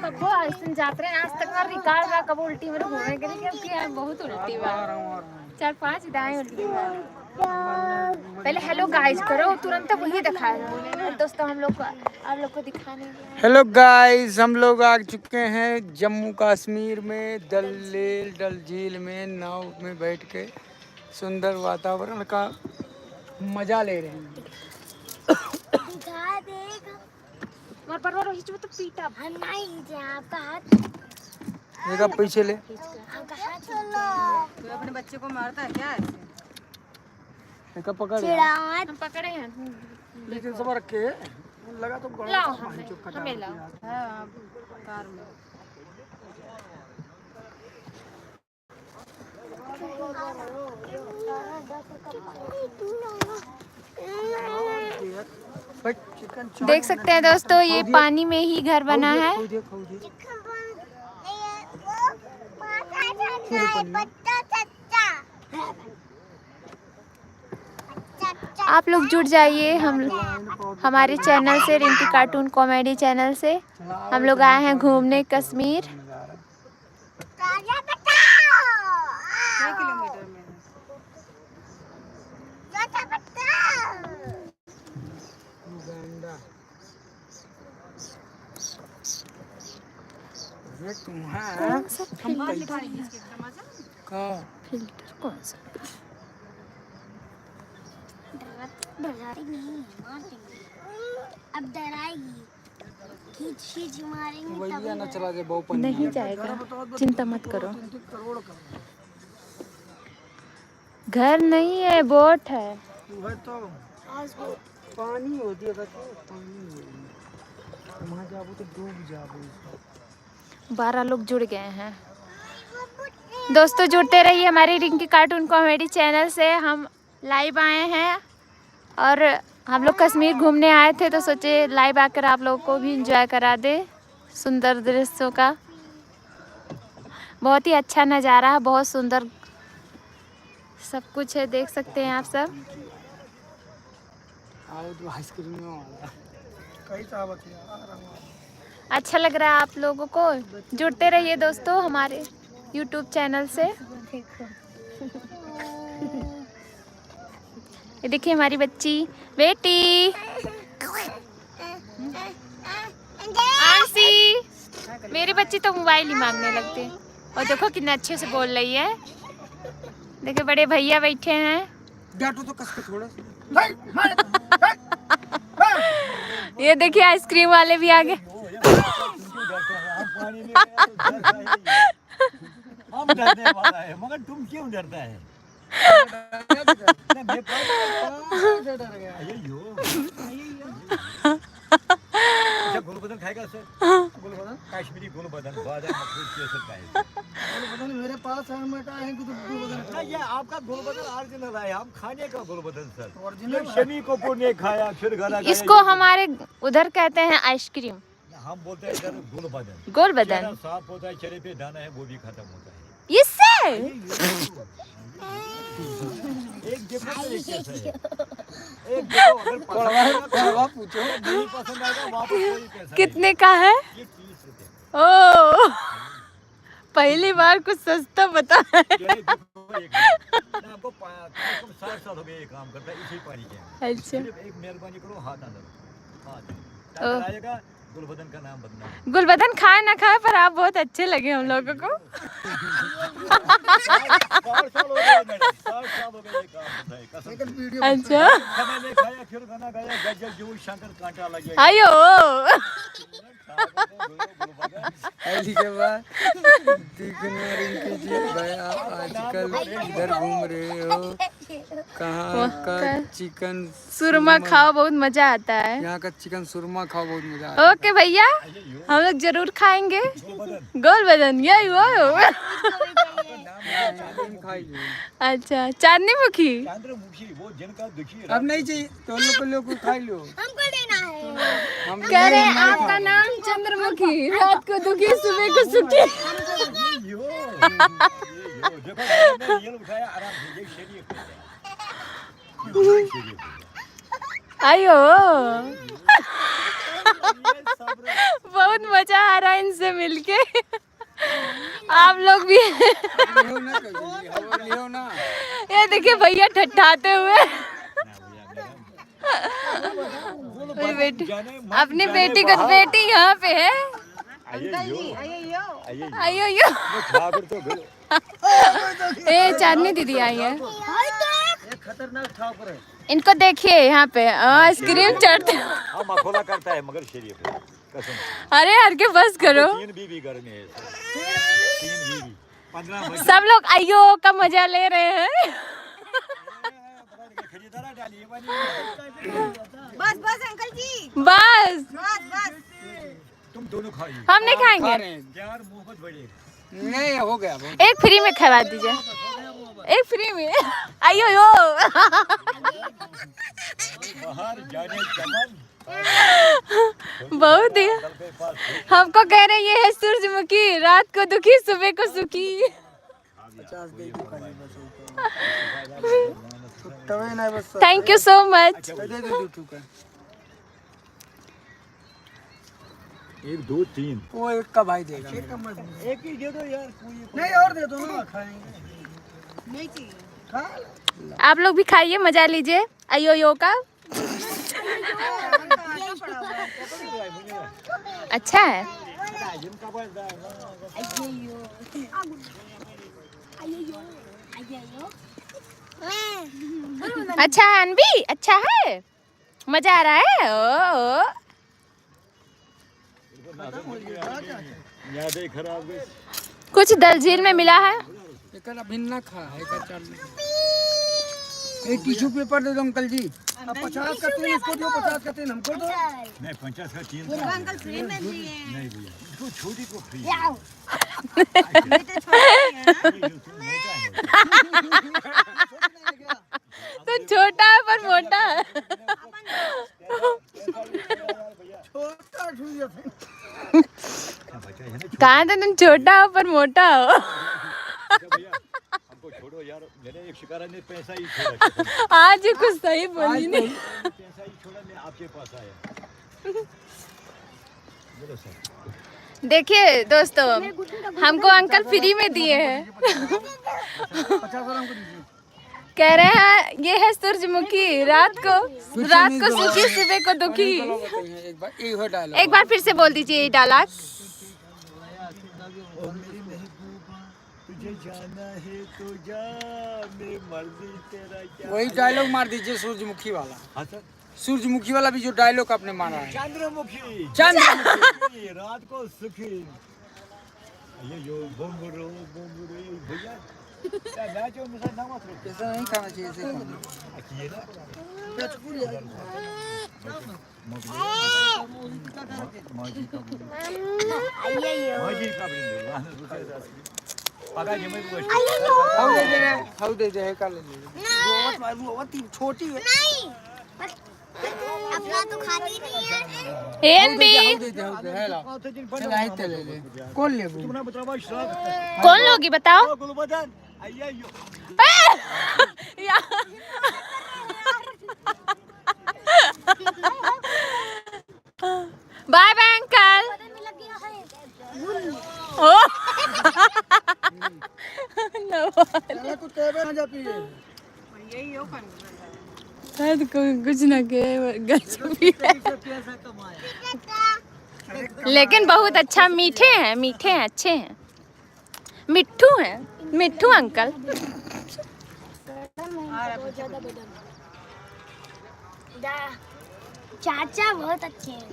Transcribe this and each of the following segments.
कब ऐसे जाते हैं आज तक रिकॉर्ड रहा कब उल्टी में घूमने के लिए क्योंकि यार बहुत उल्टी बार 4-5 दाएं उल्टी बार। पहले हेलो गाइस करो तुरंत वही दिखाया दोस्तों हम लोग को आप लोग को दिखाने के लिए। हेलो गाइस, हम लोग आ चुके हैं जम्मू कश्मीर में डल झील में नाव में बैठ के सुंदर वातावरण का मजा ले रहे हैं। मार पर हिच तो पीटा नहीं जा आपका हाथ देखा पीछे ले आपका हाथ तो अपने बच्चे को मारता है क्या ऐसे देखा पकड़ हम पकड़े हैं लेकिन सब रखे लगा तो लाओ हमें लाओ हां कार में देख सकते हैं दोस्तों ये पानी में ही घर बना है। आप लोग जुड़ जाइए हमारे चैनल से रिंकी कार्टून कॉमेडी चैनल से। हम लोग आए हैं घूमने कश्मीर। किलोमीटर में फिल्टर कौन सा अब डराएगी खींच मारेंगे ना चला दे बहु नहीं जाएगा चिंता मत करो। घर नहीं है बोट है तो पानी होती है पानी वहाँ जाओ तो डूब जाओ। 12 लोग जुड़ गए हैं दोस्तों। जुड़ते रहिए हमारी रिंकी कार्टून कॉमेडी चैनल से। हम लाइव आए हैं और हम लोग कश्मीर घूमने आए थे तो सोचे लाइव आकर आप लोगों को भी एंजॉय करा दे सुंदर दृश्यों का। बहुत ही अच्छा नज़ारा है बहुत सुंदर सब कुछ है देख सकते हैं आप सब। अच्छा लग रहा है आप लोगों को। जुड़ते रहिए दोस्तों हमारे YouTube चैनल से। ये देखिए हमारी बच्ची बेटी आंसी। मेरी बच्ची तो मोबाइल ही मांगने लगती है और देखो कितने अच्छे से बोल रही है। देखिए बड़े भैया बैठे हैं। तो कस के थोड़ा ये देखिए आइसक्रीम वाले भी आ गए। हम डरने वाला है मगर तुम क्यों डरता है? गुलबदन खाएगा सर? गुलबदन कश्मीरी गुलबदन गुलबदन मेरे पास है। मैं कहा है कि गुलबदन ये आपका गुलबदन ओरिजिनल है। हम खाने का गुलबदन सर ओरिजिनल शमी कपूर ने खाया फिर घर इसको हमारे उधर कहते हैं आइसक्रीम। हम बोलते हैं इधर गुलबदन। गुलबदन साफ होता है चेहरे पे दाना है वो भी खत्म होता है इससे। एक देखो एक देखो अगर पूछो नहीं पसंद आएगा वापस वही पैसा। कितने का है? ये 30 रुपए। ओ पहली बार कुछ सस्ता बता है। आपको 60 साल हो गए ये काम करता है इसी पानी के। अच्छा एक मेहरबानी करो हाथ ना दो हाथ आएगा। गुलबदन का नाम बदनाम। गुलबदन खाए ना खाए पर आप बहुत अच्छे लगे हम लोगों को। 60 साल हो गए मैडम 60 साल हो गए ये काम करता है। अच्छा खाना नहीं खाया फिर खाना खाया गजल जो शंकर कांटा लग गया। आयो ऐसी के बाद दिखने रिंकी जी भैया आजकल इधर घूम रहे हो कहाँ का चिकन सुरमा खाओ बहुत मजा आता है। यहाँ का चिकन सुरमा खाओ बहुत मजा आता है। ओके भैया हम लोग जरूर खाएंगे गोलबदन यही वो। अच्छा चांदनी मुखी चंद्रमुखी वो जिनका दुखी अब नहीं चाहिए तो लोग को खा लो। हमको देना है। हम कह रहे आपका नाम चंद्रमुखी रात को दुखी सुबह को सुखी। देखो मैंने ये उठाया आराम से ये शरीफ आयो बहुत मजा आ रहा है इनसे मिलके। आप लोग भी ये देखिए भैया ठठाते हुए। मेरी बेटी, अपनी बेटी को, बेटी यहाँ पे है। आइयो ए चांदनी दीदी आई है। इनको देखिए यहाँ पे आइसक्रीम चढ़ते मखौला करता है मगर शरीफ कसम। अरे हर के बस करो। 3 बीबी घर में है, 3 बीबी, 15 बच्चे। सब लोग आइयो का मजा ले रहे हैं। बस बस अंकल जी, बस बस बस। तुम दोनं खाइए। हम नहीं खाएंगे। यार मुंह मत बड़े। नहीं हो गया एक फ्री में खवा दीजिए, एक फ्री में। आइयो यो बाहर जाने चमन बहुत ही हमको कह रहे ये है सूरजमुखी, रात को दुखी सुबह को सुखी। Thank you so much. 1 2 3 वो एक का भाई देगा। एक ही दे दो यार। नहीं और दे दो ना, खाएंगे। नहीं चाहिए। आप लोग भी खाइए, मजा लीजिए आइयो यो का। अच्छा है। अच्छा है अनबी, अच्छा है, मजा आ रहा है। ओ यादें खराब गई। कुछ दलझील में मिला है। एक भिन्न खा है का चाल। एक टिश्यू पेपर दे दो अंकल जी। अब 50 का 3 इसको दो, 50 का 3 हमको दो। नहीं 50 का 3 अंकल फ्री में दिए। नहीं भैया, इसको छोटी को फ्री। तो छोटा है पर मोटा है। कहाँ तो तुम छोटा हो पर मोटा हो। हमको छोड़ो यार, मैंने एक शिकारा ने पैसा ही छोड़ा। आज कुछ सही बोली नहीं। पैसा ही छोड़ा, मैं आपके पास आया। बोलो सर। देखिए दोस्तों, हमको अंकल फ्री में दिए हैं। 50 ग्राम को दीजिए। कह रहे हैं ये है सूरजमुखी, रात को सुखी सुबह को दुखी। एक बार फिर से बोल दीजिए ये डायलॉग। तुझे जाना है तो जा, मैं मर्जी तेरा क्या। वही डायलॉग मार दीजिए सूरजमुखी वाला। हाँ सर। सूरजमुखी वाला भी जो डायलॉग आपने मारा है। चंद्रमुखी रात को सुखी। ये यो बोंगुरो भैया मैचो मिसा ना मत रखो। ऐसा नहीं खाना चाहिए, ऐसे खाना। ये ना माजी का पका जे मैं बुआ। हाउ दे दे का ले ले। वो छोटी है। नहीं अपना तो खाती नहीं है। एनबी दे दे है ला। चल आई ते ले ले। कौन ले वो? तुमने बतावा श्राद्ध कौन लोगी बताओ। गुलबदन अय्यो बाय बाय अंकल। ओ कुछ कहबे ना जाती है। कुछ ना के लेकिन बहुत अच्छा, मीठे हैं, मीठे हैं, अच्छे हैं, मिट्ठू हैं, मिट्ठू अंकल। चाचा बहुत अच्छे हैं।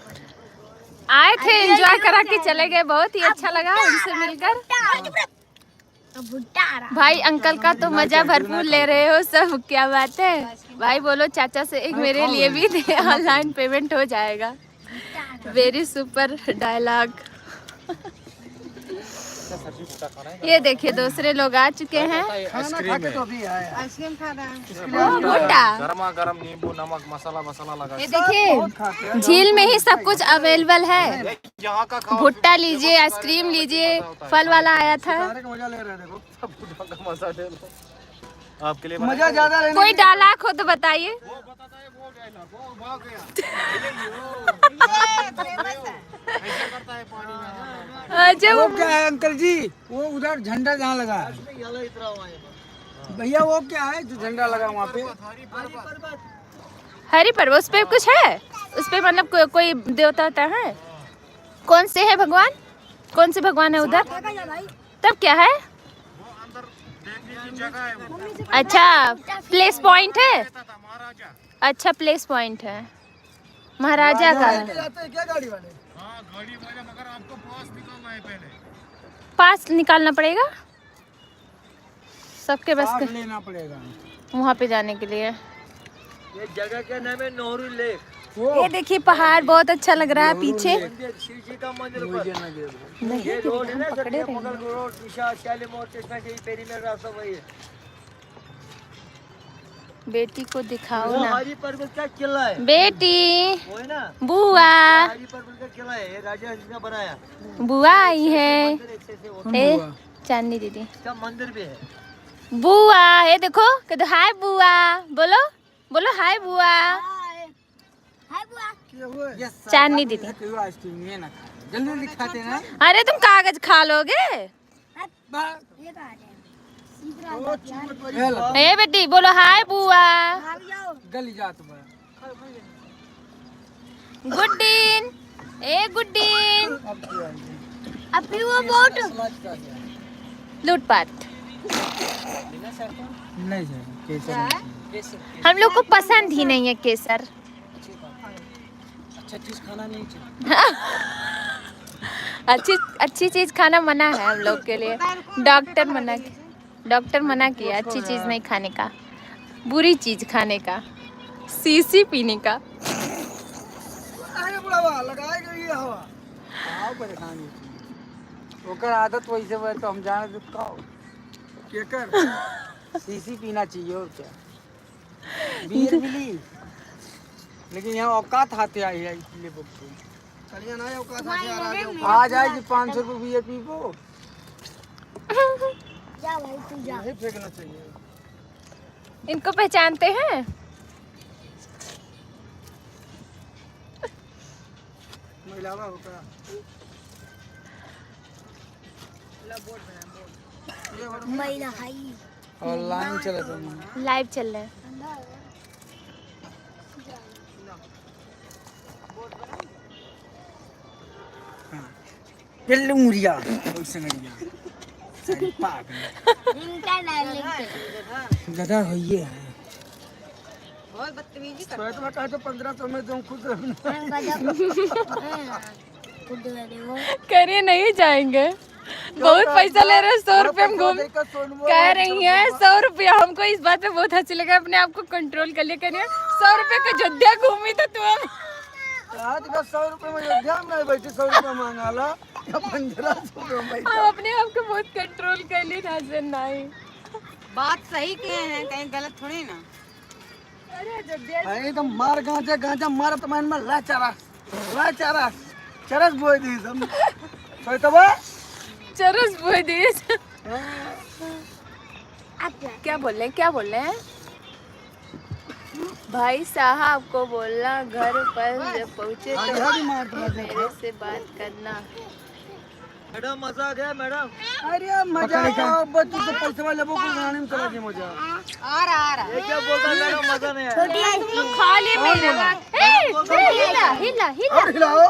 आए थे, एंजॉय करा के चले गए, बहुत ही अच्छा लगा उनसे मिलकर। भुट्टा आ रहा। भाई अंकल का तो मजा भरपूर ले रहे हो सब, क्या बात है भाई। बोलो चाचा से एक मेरे लिए भी दे, ऑनलाइन पेमेंट हो जाएगा। Very super dialogue. ये देखिए दूसरे लोग आ चुके हैं। आइसक्रीम तो अभी आया। आइसक्रीम खा रहा है। भुट्टा, गरमा गरम नींबू नमक मसाला लगा। ये देखिए झील में ही सब कुछ अवेलेबल है। यहाँ का खाओ, भुट्टा लीजिए, आइसक्रीम लीजिए, फल वाला आया था। सारे का मजा ले रहे हैं देखो। का मजा ले लो। आपके लिए मजा ज्यादा लेने। कोई डायलॉग हो तो बताइए। वो बताता है वो डायलॉग वो भाग गया। अच्छा वो क्या है अंकल जी, वो उधर झंडा जहाँ लगा है भैया, वो क्या है जो झंडा लगा वहाँ पे? हरी पर्वत, उस पे कुछ है? उस पे मतलब कोई देवता होता है? कौन से है भगवान? कौन से भगवान है उधर? तब क्या है? अच्छा प्लेस पॉइंट है। अच्छा प्लेस पॉइंट है, महाराजा का है। क्या गाड़ी वाले? मगर आपको पास निकालना है पहले। पास निकालना पड़ेगा सबके बस पास के लेना पड़ेगा वहाँ पे जाने के लिए। ये जगह का नाम है नोहरू लेक। ये देखिए पहाड़ बहुत अच्छा लग रहा है पीछे। शिव जी का मंदिर पर। नहीं ये रोड है ना, पकड़े रहे मुगल रोड, विशाल शालीमार कृष्णा के पेरी में रास्ता वही है। बेटी को दिखाओ वो ना, हरी पर्वत का किला है, बेटी वो है ना, बुआ, हरी पर्वत का किला है, ये राजा ने बनाया। बुआ आई है। मंदिर अच्छे से वो- ए चांदनी दीदी, इसका मंदिर भी है। बुआ ये देखो कहते हाय बुआ, बोलो बोलो हाय बुआ। हाय बुआ। चांदनी दीदी, आइसक्रीम ये ना खाओ, जल्दी जल्दी खाते ना। अरे तुम कागज खा लोगे। ये कहाँ है? ए बेटी बोलो हाय बुआ। भाग जाओ। गली जात बा। गुड्डीन, ए गुड्डीन, अब क्या है? अभी वो बोट। लूटपाट। नहीं सर, केसर नहीं। हम लोग को पसंद ही नहीं है केसर। अच्छा चीज खाना नहीं चाहिए। अच्छी चीज खाना मना है हम लोग के लिए। डॉक्टर मना किया अच्छी चीज नहीं खाने का, बुरी चीज खाने का, सीसी पीने का। अरे बुढ़ावा लगाएगा ये हवा। आओ परेशानी। ओकर आदत वैसे बे तो हम जाने दे का केकर सीसी पीना चाहिए और क्या। बियर मिली, लेकिन यहाँ औकात हाथे आई है इसलिए बोलते हैं। चलिए ना औकात हाथे आ जाएगी 500 रुपये बियर पी को। जा भाई तू जा। नहीं फेंकना चाहिए। इनको पहचानते हैं? महिलावा होकर मैना हाई। और लाइन चला तो लाइव चल रहे हैं। पिल्लू मुरिया ओइसे नहीं सारी पागल इनका डायलेक्ट। गधा होइए है। बहुत बदतमीजी करता है। तो मैं कहा तो 1500 में तुम खुद करिए नहीं जाएंगे, बहुत पैसा ले रहे हैं। 100 रुपये हम घूम कह रही हैं 100 रुपया। हमको इस बात पे बहुत हंसी लगा, अपने आप को कंट्रोल कर लिया। करिए 100 रुपये का अयोध्या घूमी तो तुम आज का 100 रुपये में अयोध्या में नहीं बैठी, 100 रुपये मांगा ला या 1500 में बैठा। हम अपने आप को बहुत कंट्रोल कर ली नाज़िन। नहीं बात सही किए हैं, कहीं गलत थोड़ी ना। अरे अयोध्या अरे तो मार गांजा गांजा मारत मन में ला चारा चरस बोई दी सब सोई तो बा चरस बोल दिए। क्या बोल रहे हैं भाई साहब को बोलना घर पर जब पहुँचे तो मेरे से बात करना। मैडम मजा आ गया मैडम। अरे मजा आओ बच्चों से पैसे वाले वो को गाने में चला दी मजा। आ रहा ये क्या बोलता है मैडम, मजा नहीं आया। तुम लोग खा लिए मेरे। हिला हिला हिला और खिलाओ।